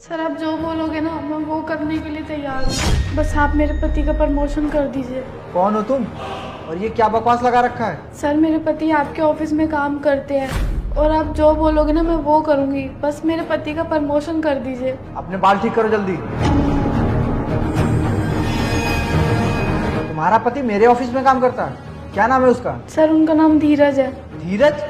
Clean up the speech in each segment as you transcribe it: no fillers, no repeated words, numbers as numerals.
Sir आप जो बोलोगे ना मैं वो करने के लिए तैयार हूँ। बस आप मेरे पति का प्रमोशन कर दीजिए। कौन हो तुम और ये क्या बकवास लगा रखा है? सर मेरे पति आपके ऑफिस में काम करते हैं और आप जो बोलोगे ना मैं वो करूँगी। बस मेरे पति का प्रमोशन कर दीजिए। अपने बाल ठीक करो जल्दी। तुम्हारा पति मेरे ऑफिस में काम करता है? क्या नाम है उसका? सर उनका नाम धीरज है। धीरज?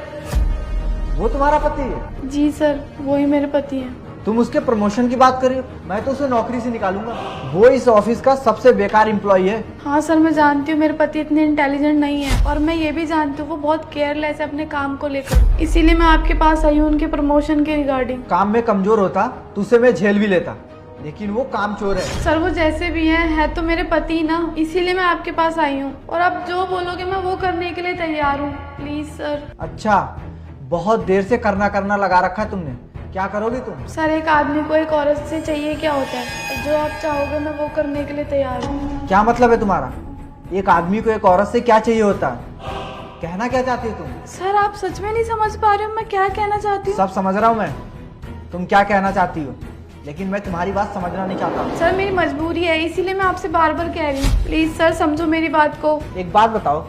वो तुम्हारा पति है? जी सर वही मेरे पति हैं। तुम उसके प्रमोशन की बात कर रही हो? मैं तो उसे नौकरी से निकालूंगा। वो इस ऑफिस का सबसे बेकार एम्प्लॉय है। हाँ सर मैं जानती हूँ मेरे पति इतने इंटेलिजेंट नहीं है और मैं ये भी जानती हूँ वो बहुत केयरलेस है अपने काम को लेकर। इसीलिए मैं आपके पास आई हूँ उनके प्रमोशन के रिगार्डिंग। काम में कमजोर होता तो उसे मैं झेल भी लेता, लेकिन वो काम चोर है। सर वो जैसे भी है तो मेरे पति ना, इसीलिए मैं आपके पास आई हूँ और आप जो बोलोगे मैं वो करने के लिए तैयार हूँ। Please sir. अच्छा, बहुत देर से करना लगा रखा है तुमने। क्या करोगी तुम? सर एक आदमी को एक औरत से चाहिए क्या होता है, जो आप चाहोगे मैं वो करने के लिए तैयार हूँ। क्या मतलब है तुम्हारा? एक आदमी को एक औरत से क्या चाहिए होता है? कहना क्या चाहती हो तुम? सर आप सच में नहीं समझ पा रहे हो मैं क्या कहना चाहती हूँ। सब समझ रहा हूँ मैं, तुम क्या कहना चाहती हो, लेकिन मैं तुम्हारी बात समझना नहीं चाहता। सर मेरी मजबूरी है इसीलिए मैं आपसे बार बार कह रही हूँ। प्लीज सर समझो मेरी बात को। एक बात बताओ,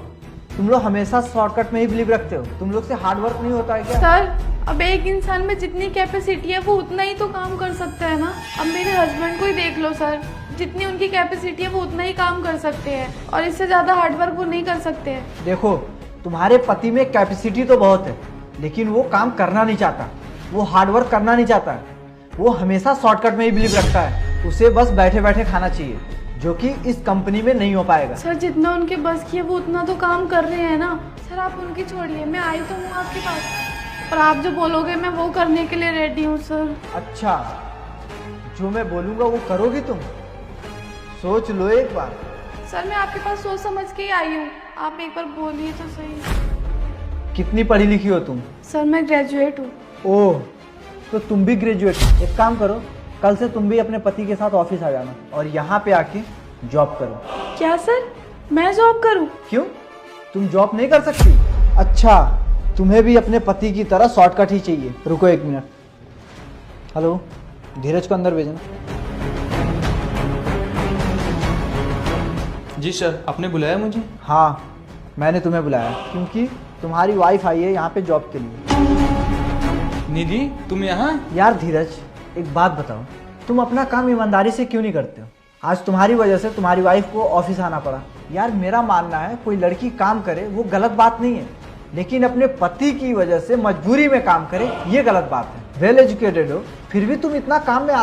तुम लोग हमेशा शॉर्टकट में ही बिलीव रखते हो? तुम लोग से हार्ड वर्क नहीं होता है क्या? सर अब एक इंसान में जितनी कैपेसिटी है वो उतना ही तो काम कर सकता है ना। अब मेरे हस्बैंड को ही देख लो सर, जितनी उनकी कैपेसिटी है वो उतना ही काम कर सकते हैं और इससे ज्यादा हार्ड वर्क वो नहीं कर सकते हैं। देखो, तुम्हारे पति में कैपेसिटी तो बहुत है, लेकिन वो काम करना नहीं चाहता, वो हार्ड वर्क करना नहीं चाहता है। वो हमेशा शॉर्टकट में ही बिलीव रखता है। उसे बस बैठे बैठे खाना चाहिए, जो कि इस कंपनी में नहीं हो पाएगा। सर जितना उनके बस की है वो उतना तो काम कर रहे हैं ना। सर आप उनकी छोड़िए, मैं आई तो हूँ आपके पास और आप जो बोलोगे मैं वो करने के लिए रेडी हूँ सर। अच्छा, जो मैं बोलूंगा वो करोगी तुम? सोच लो एक बार। सर मैं आपके पास सोच समझ के ही आई हूँ, आप एक बार बोलिए तो सही। कितनी पढ़ी लिखी हो तुम? सर मैं ग्रेजुएट हूँ। ओह, तो तुम भी ग्रेजुएट हो। एक काम करो, कल से तुम भी अपने पति के साथ ऑफिस आ जाना और यहाँ पे आके जॉब करो। क्या सर मैं जॉब करूँ? क्यों, तुम जॉब नहीं कर सकती? अच्छा, तुम्हें भी अपने पति की तरह शॉर्टकट ही चाहिए। रुको एक मिनट। हेलो, धीरज को अंदर भेजना। जी सर, आपने बुलाया मुझे? हाँ, मैंने तुम्हें बुलाया क्योंकि तुम्हारी वाइफ आई है यहाँ पे जॉब के लिए। निधि, तुम यहाँ? यार धीरज, एक बात बताओ, तुम अपना काम ईमानदारी से क्यों नहीं करते हो? आज तुम्हारी वजह से तुम्हारी वाइफ को ऑफिस आना पड़ा। यार मेरा मानना है कोई लड़की काम करे वो गलत बात नहीं है, लेकिन अपने पति की वजह से मजबूरी में काम करे ये गलत बात है। वेल एजुकेटेड हो फिर भी तुम इतना काम में